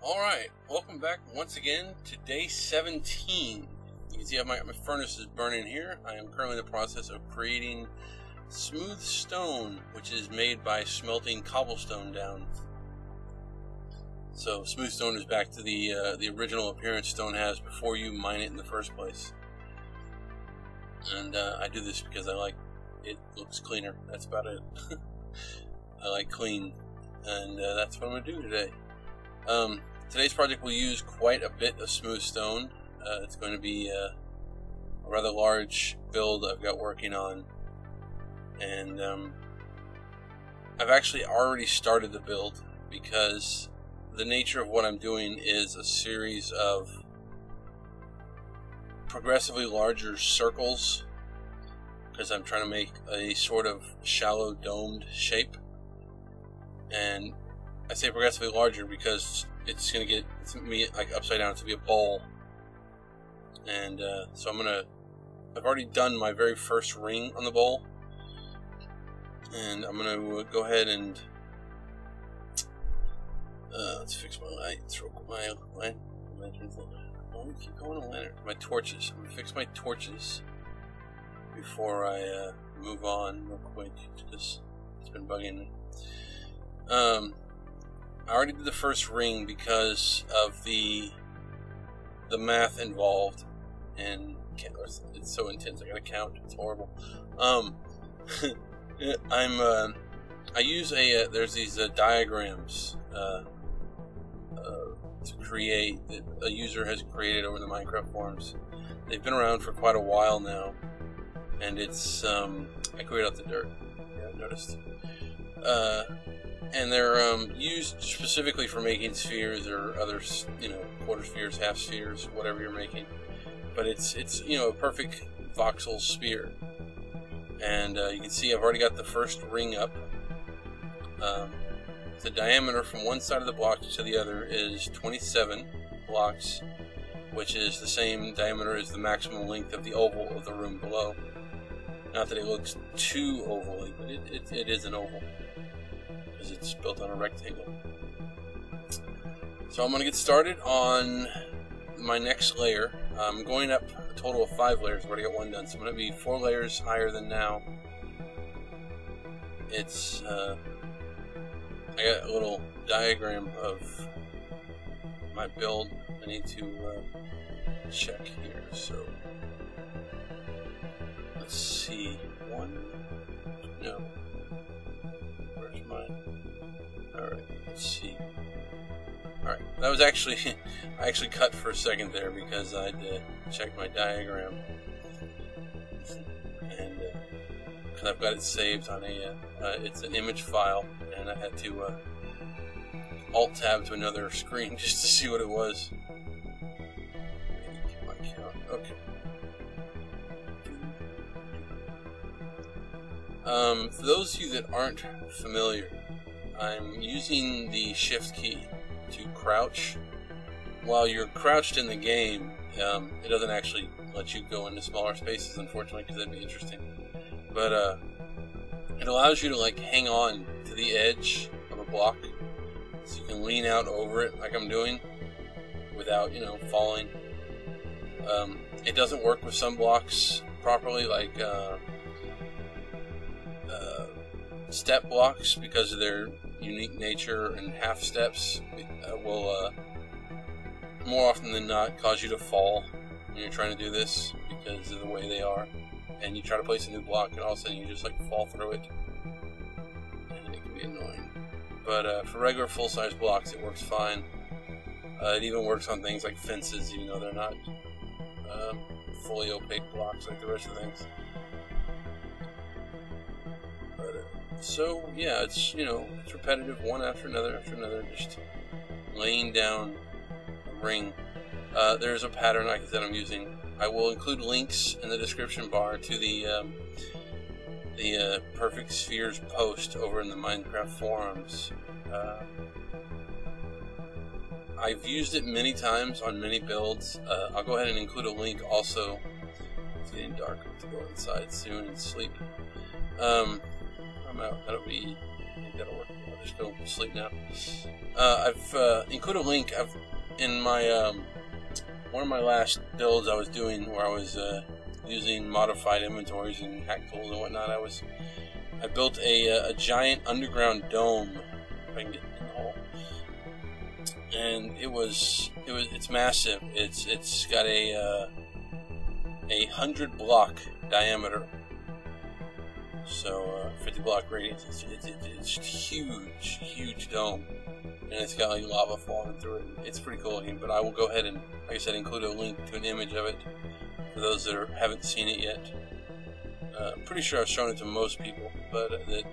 Alright, welcome back once again to day 17. You can see my furnace is burning here. I am currently in the process of creating smooth stone, which is made by smelting cobblestone down. So smooth stone is back to the original appearance stone has before you mine it in the first place. And I do this because I like it looks cleaner. That's about it. I like clean, and that's what I'm going to do today. Today's project will use quite a bit of smooth stone. It's going to be a rather large build I've got working on, and I've actually already started the build because the nature of what I'm doing is a series of progressively larger circles, because I'm trying to make a sort of shallow domed shape. And I say progressively larger because it's going to be like upside down. It's going to be a bowl. And so I've already done my very first ring on the bowl. And I'm going to go ahead and let's fix my lights real quick. My lanterns. Oh, we keep going to lantern. My torches. I'm going to fix my torches before I move on real quick, because it's been bugging me. I already did the first ring because of the math involved, and it's so intense. I gotta count. It's horrible. I use there's these diagrams to create that a user has created over the Minecraft forums. They've been around for quite a while now, and it's I cleared out the dirt. Yeah, I noticed. And they're used specifically for making spheres or other, quarter spheres, half spheres, whatever you're making. But it's a perfect voxel sphere. And you can see I've already got the first ring up. The diameter from one side of the block to the other is 27 blocks, which is the same diameter as the maximum length of the oval of the room below. Not that it looks too ovally, but it is an oval, because it's built on a rectangle. So I'm going to get started on my next layer. I'm going up a total of 5 layers. I've already got one done, so I'm going to be 4 layers higher than now. It's I got a little diagram of my build I need to check here. So let's see. Where's mine? Alright, let's see. Alright, that was actually, I actually cut for a second there because I had to check my diagram. And, because I've got it saved on it's an image file, and I had to Alt-tab to another screen just to see what it was. Okay. For those of you that aren't familiar, I'm using the shift key to crouch. While you're crouched in the game, it doesn't actually let you go into smaller spaces, unfortunately, because that'd be interesting. But it allows you to hang on to the edge of a block, so you can lean out over it like I'm doing without, falling. It doesn't work with some blocks properly, like step blocks, because of their unique nature, and half steps will more often than not cause you to fall when you're trying to do this because of the way they are. And you try to place a new block, and all of a sudden you just fall through it, and it can be annoying. But for regular full-size blocks, it works fine. It even works on things like fences, even though they're not fully opaque blocks like the rest of the things. But so yeah, it's it's repetitive, one after another, just laying down a ring. There's a pattern, like I said, I'm using. I will include links in the description bar to the Perfect Spheres post over in the Minecraft forums. I've used it many times on many builds. I'll go ahead and include a link also. It's getting dark. I have to go inside soon and sleep. I'm out. That'll work. just go to sleep now. I've included a link. In my one of my last builds I was doing, where I was using modified inventories and hack tools and whatnot. I built a giant underground dome. If I can get in the hole. And it's massive. It's got a 100 block diameter, so 50 block radius. It's huge dome, and it's got like lava falling through it. It's pretty cool looking. But I will go ahead and, like I said, include a link to an image of it for those that haven't seen it yet. Pretty sure I've shown it to most people, but that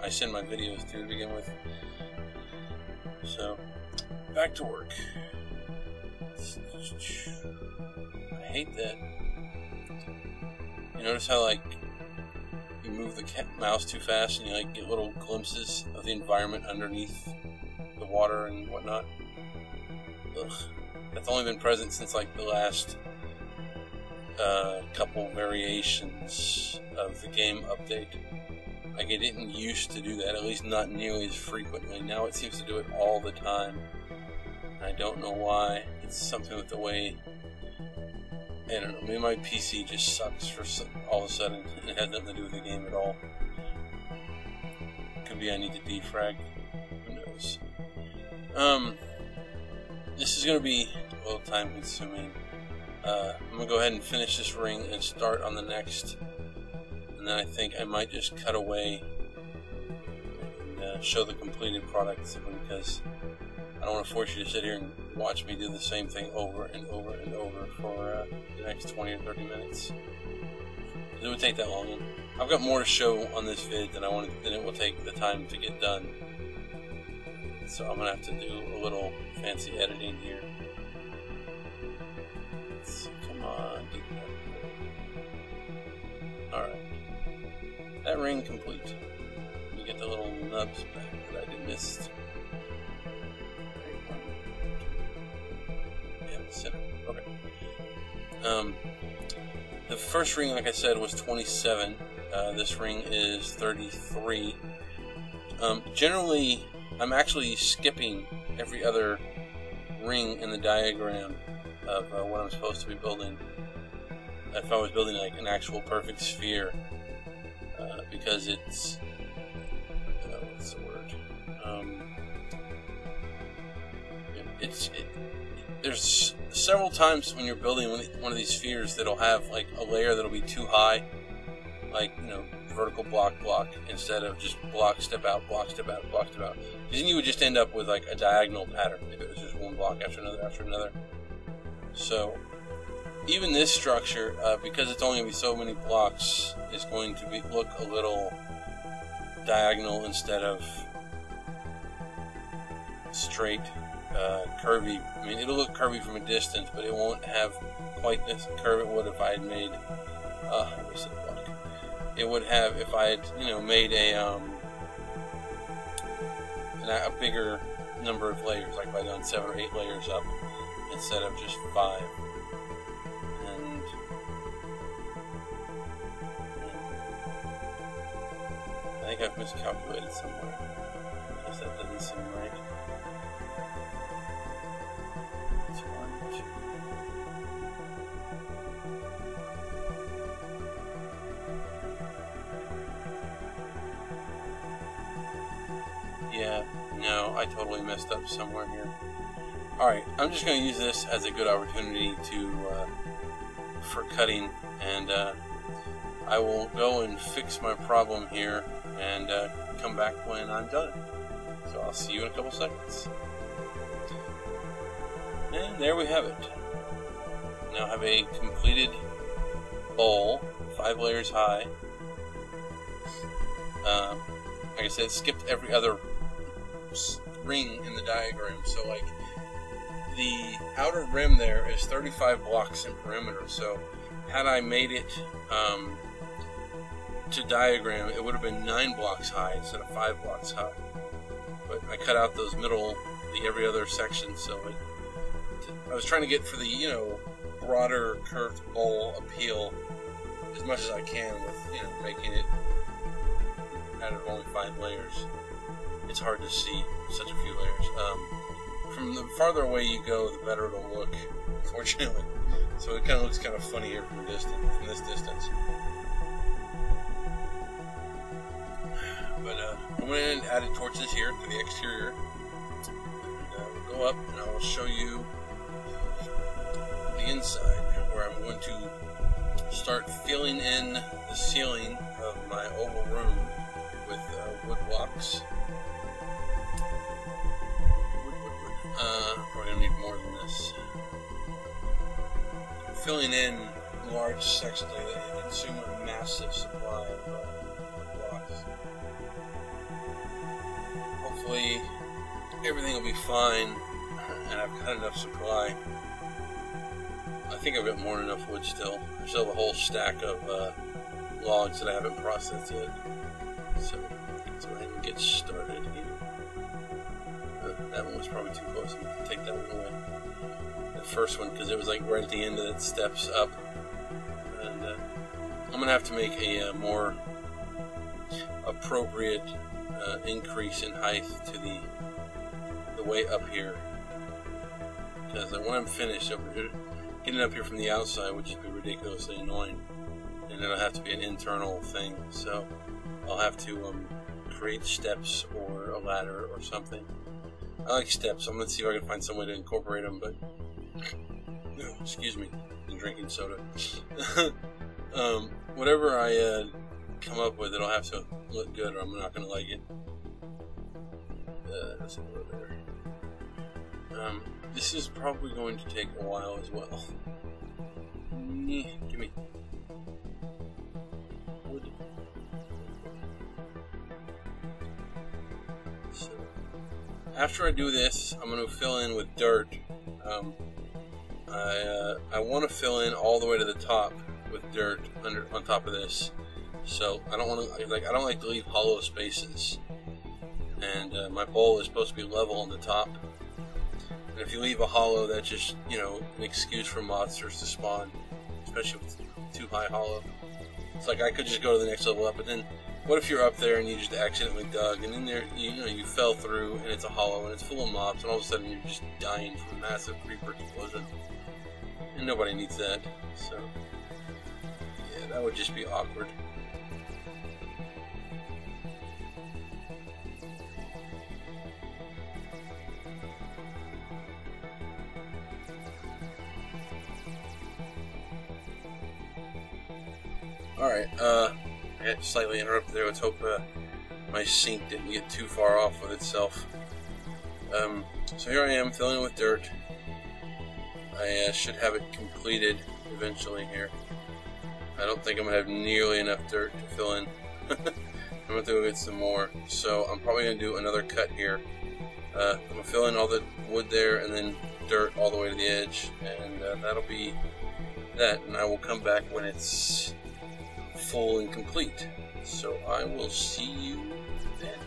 I send my videos to begin with. So, back to work. I hate that. You notice how, like, you move the mouse too fast and you, like, get little glimpses of the environment underneath the water and whatnot? Ugh. That's only been present since, like, the last couple variations of the game update. Like, it didn't used to do that, at least not nearly as frequently. Now it seems to do it all the time. I don't know why. It's something with the way, I don't know, maybe my PC just sucks for all of a sudden, and it had nothing to do with the game at all. Could be I need to defrag. Who knows? This is going to be a little time consuming. I'm going to go ahead and finish this ring and start on the next. And then I think I might just cut away and show the completed product, simply because I don't want to force you to sit here and watch me do the same thing over and over and over for the next 20 or 30 minutes. It would take that long. And I've got more to show on this vid than it will take the time to get done. So I'm going to have to do a little fancy editing here. Come on. Alright. That ring complete. Let me get the little nubs back that I missed. Yeah, center. Okay. The first ring, like I said, was 27. This ring is 33. Generally, I'm actually skipping every other ring in the diagram of what I'm supposed to be building. If I was building like an actual perfect sphere, because it's what's the word? There's several times when you're building one of these spheres that'll have like a layer that'll be too high, like, you know, vertical block, instead of just block, step out, block, step out, block, step out. Because then you would just end up with like a diagonal pattern if it was just one block after another after another. So even this structure, because it's only going to be so many blocks, is going to look a little diagonal instead of straight, curvy. I mean, it'll look curvy from a distance, but it won't have quite this curve it would if I had made. It would have if I had, you know, made a bigger number of layers, like if I had done 7 or 8 layers up instead of just 5. And I think I've miscalculated somewhere. I guess that doesn't seem right. It's 1, 2. Yeah, no, I totally messed up somewhere here. Alright, I'm just going to use this as a good opportunity for cutting, and I will go and fix my problem here and come back when I'm done. So I'll see you in a couple seconds. And there we have it. Now I have a completed bowl, 5 layers high. Like I said, skipped every other ring in the diagram, so like the outer rim there is 35 blocks in perimeter, so had I made it to diagram, it would have been 9 blocks high instead of 5 blocks high, but I cut out those middle, the every other section, so I was trying to get for the, you know, broader curved bowl appeal as much as I can with, you know, making it out of only 5 layers. it's hard to see such a few layers. From the farther away you go, the better it'll look, unfortunately. So it kind of looks kind of funny here from this distance. But I went in and added torches here to the exterior. And we'll go up and I will show you the inside, where I'm going to start filling in the ceiling of my oval room with wood blocks. Probably gonna need more than this. Filling in large sections like that consume a massive supply of blocks. Hopefully everything will be fine, and I've got enough supply. I think I've got more than enough wood still. I still have a whole stack of logs that I haven't processed yet. So let's go ahead and get started here. That one was probably too close. I'm gonna take that one away. The first one, because it was like right at the end of that steps up. And I'm gonna have to make a more appropriate increase in height to the way up here. Because when I'm finished, getting up here from the outside would just be ridiculously annoying, and it'll have to be an internal thing. So I'll have to create steps or a ladder or something. I like steps. I'm going to see if I can find some way to incorporate them, but excuse me, I'm drinking soda. Whatever I come up with, it'll have to look good or I'm not going to like it. That's a little there. This is probably going to take a while as well. Give me wood. So, after I do this, I'm going to fill in with dirt. I want to fill in all the way to the top with dirt on top of this. So I don't want to I don't like to leave hollow spaces. And my bowl is supposed to be level on the top. And if you leave a hollow, that's just, an excuse for monsters to spawn, especially with too high hollow. It's like I could just go to the next level up, but then what if you're up there and you just accidentally dug, and then there, you fell through, and it's a hollow, and it's full of mobs, and all of a sudden you're just dying from a massive creeper explosion, and nobody needs that. So yeah, that would just be awkward. Alright, I got slightly interrupted there. Let's hope my sink didn't get too far off with itself. So here I am, filling it with dirt. I should have it completed eventually here. I don't think I'm going to have nearly enough dirt to fill in. I'm going to have to go get some more. So I'm probably going to do another cut here. I'm going to fill in all the wood there and then dirt all the way to the edge. And that'll be that. And I will come back when it's full and complete. So I will see you then.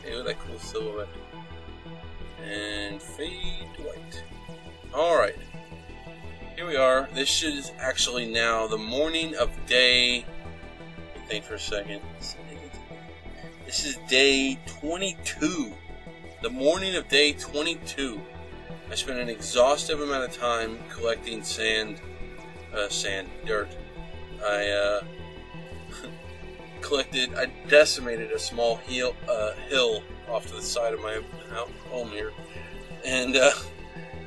Hey, look at that cool silhouette. And fade to white. Alright. Here we are. This is actually now the morning of day... Think for a second. This is day 22. The morning of day 22. I spent an exhaustive amount of time collecting dirt. I decimated a small hill off to the side of my home here, and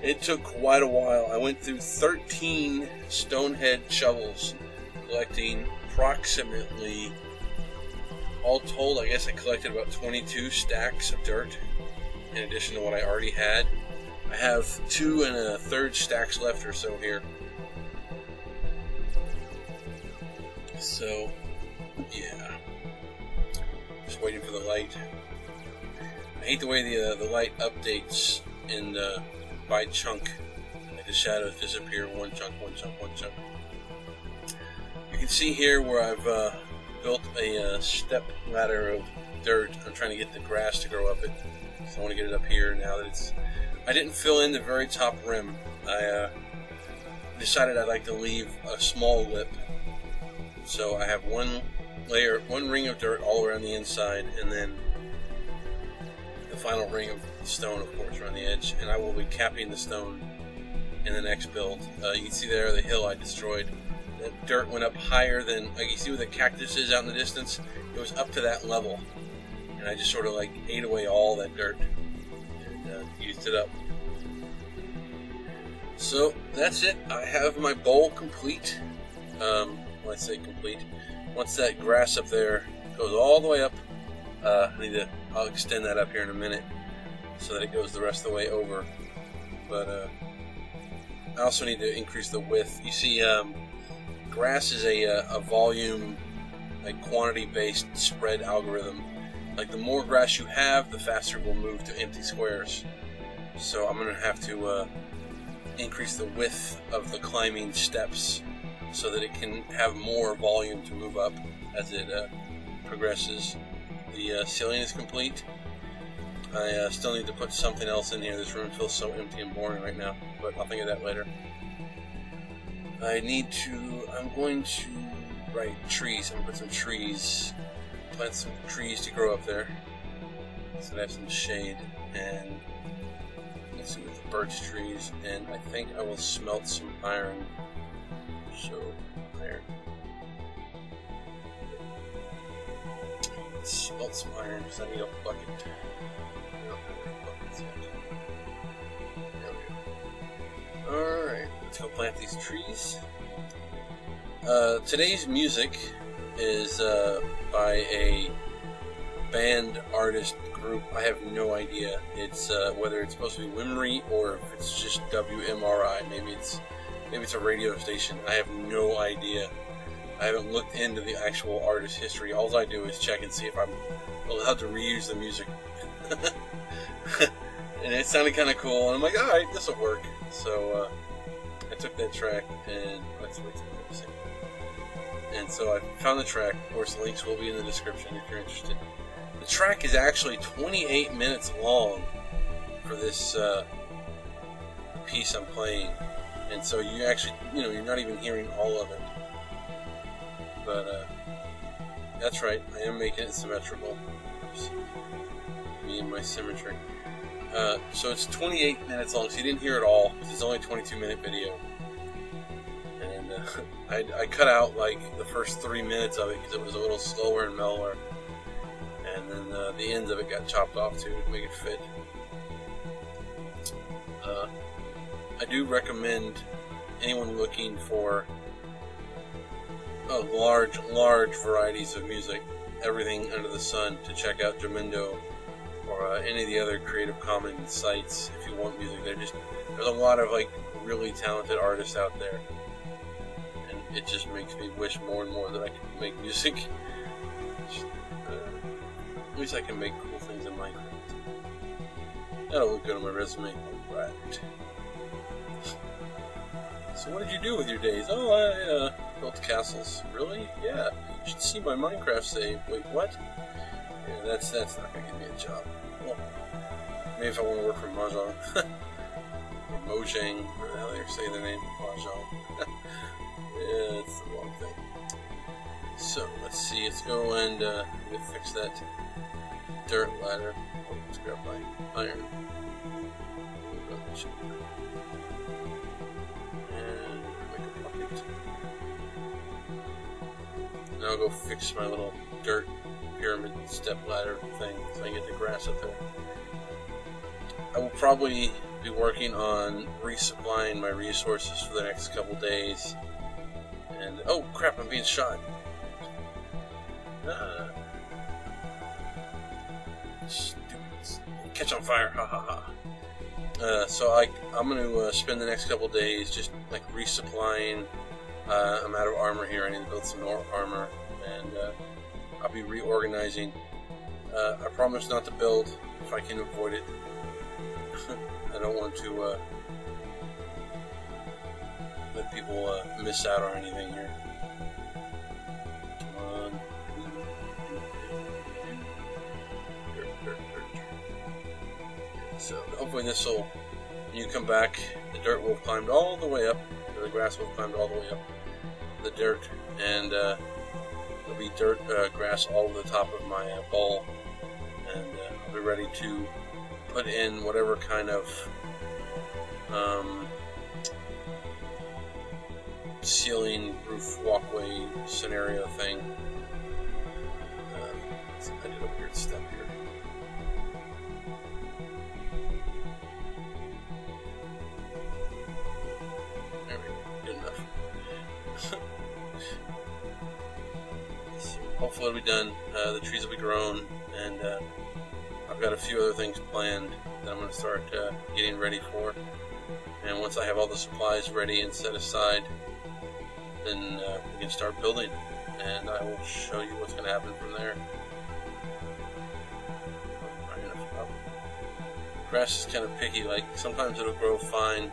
it took quite a while. I went through 13 stonehead shovels, collecting approximately, all told, I guess I collected about 22 stacks of dirt, in addition to what I already had. I have 2 1/3 stacks left or so here. So, yeah. Just waiting for the light. I hate the way the light updates in by chunk. Like the shadows disappear one chunk. You can see here where I've built a step ladder of dirt. I'm trying to get the grass to grow up it. So I want to get it up here now that it's... I didn't fill in the very top rim. I decided I'd like to leave a small lip. So I have one ring of dirt all around the inside, and then the final ring of stone, of course, around the edge, and I will be capping the stone in the next build. You can see there the hill I destroyed. The dirt went up higher than, like you see where the cactus is out in the distance? It was up to that level. And I just sort of like ate away all that dirt and used it up. So that's it. I have my bowl complete. When I say complete, once that grass up there goes all the way up, I'll extend that up here in a minute so that it goes the rest of the way over. But I also need to increase the width. You see, grass is a volume, like quantity-based spread algorithm. Like the more grass you have, the faster it will move to empty squares. So I'm going to have to increase the width of the climbing steps so that it can have more volume to move up as it progresses. The ceiling is complete. I still need to put something else in here. This room feels so empty and boring right now, but I'll think of that later. I'm going to write trees. I'm going to put some trees, plant some trees to grow up there so that I have some shade. And let's see, with the birch trees, and I think I will smelt some iron. So, iron. Let's smelt some iron because I need a bucket. I don't have any buckets yet. There we go. Alright, let's go plant these trees. Today's music is by a band artist group. I have no idea. It's whether it's supposed to be Wimry or if it's just WMRI. Maybe it's a radio station. I have no idea. I haven't looked into the actual artist history. All I do is check and see if I'm allowed to reuse the music. And it sounded kind of cool, and I'm like, alright, this will work. So I took that track, and let's wait till the music. And so I found the track. Of course, the links will be in the description if you're interested. The track is actually 28 minutes long for this piece I'm playing, and so you actually, you're not even hearing all of it. But that's right, I am making it symmetrical. Oops. Me and my symmetry. So it's 28 minutes long, so you didn't hear it all. It's only a 22-minute video. And I cut out like the first 3 minutes of it because it was a little slower and mellower. And then the ends of it got chopped off too to make it fit. I do recommend anyone looking for large varieties of music, everything under the sun, to check out Jamendo or any of the other Creative Commons sites if you want music. There's a lot of like really talented artists out there, and it just makes me wish more and more that I could make music. At least I can make cool things in Minecraft. That'll look good on my resume. Alright. So what did you do with your days? Oh, I built castles. Really? Yeah. You should see my Minecraft save. Wait, what? Yeah, that's not gonna give me a job. Well, maybe if I want to work for Mahjong. Or Mojang, or how they say the name. Mahjong. Yeah, it's the wrong thing. So, let's see. Let's go and fix that dirt ladder. Oh, let's grab my iron. And make a bucket. Now I'll go fix my little dirt pyramid step ladder thing so I can get the grass up there. I will probably be working on resupplying my resources for the next couple days. And oh crap, I'm being shot. Catch on fire, ha ha ha. So I'm going to spend the next couple days just like resupplying. I'm out of armor here. I need to build some more armor, and I'll be reorganizing. I promise not to build if I can avoid it. I don't want to let people miss out on anything here. Come on. So hopefully this will, when you come back, the dirt will have climbed all the way up, or the grass will have climbed all the way up the dirt, and there'll be dirt, grass all over the top of my bowl, and I'll be ready to put in whatever kind of ceiling, roof, walkway scenario thing. I did a weird step here. There we go. Good enough. Hopefully it'll be done. The trees will be grown, and I've got a few other things planned that I'm going to start getting ready for. And once I have all the supplies ready and set aside, then we can start building, and I will show you what's going to happen from there. Grass is kind of picky. Like, sometimes it'll grow fine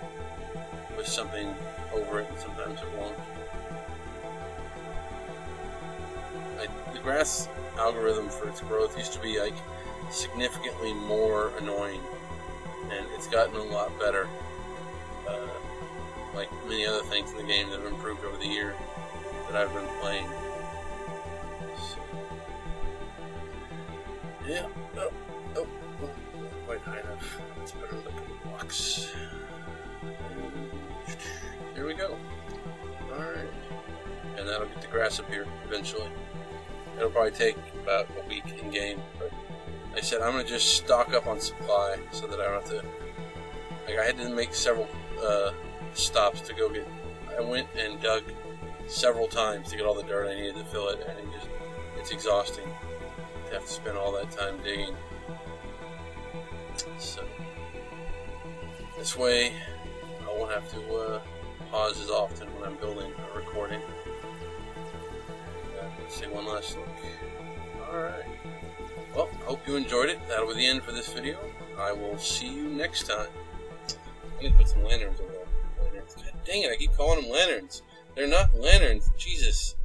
with something over it, and sometimes it won't. The grass algorithm for its growth used to be like significantly more annoying, and it's gotten a lot better. Like many other things in the game that have improved over the year that I've been playing. So, yeah. Oh, quite high enough. Let's better look at the blocks. Here we go. Alright. And that'll get the grass up here eventually. It'll probably take about a week in game, but like I said, I'm going to just stock up on supply so that I don't have to. Like, I had to make several stops to go get. I went and dug several times to get all the dirt I needed to fill it, and it's exhausting to have to spend all that time digging. So this way, I won't have to pause as often when I'm building or recording. Let's see one last look. Alright. Well, I hope you enjoyed it. That'll be the end for this video. I will see you next time. I'm going to put some lanterns over there. Lanterns. God dang it, I keep calling them lanterns. They're not lanterns. Jesus.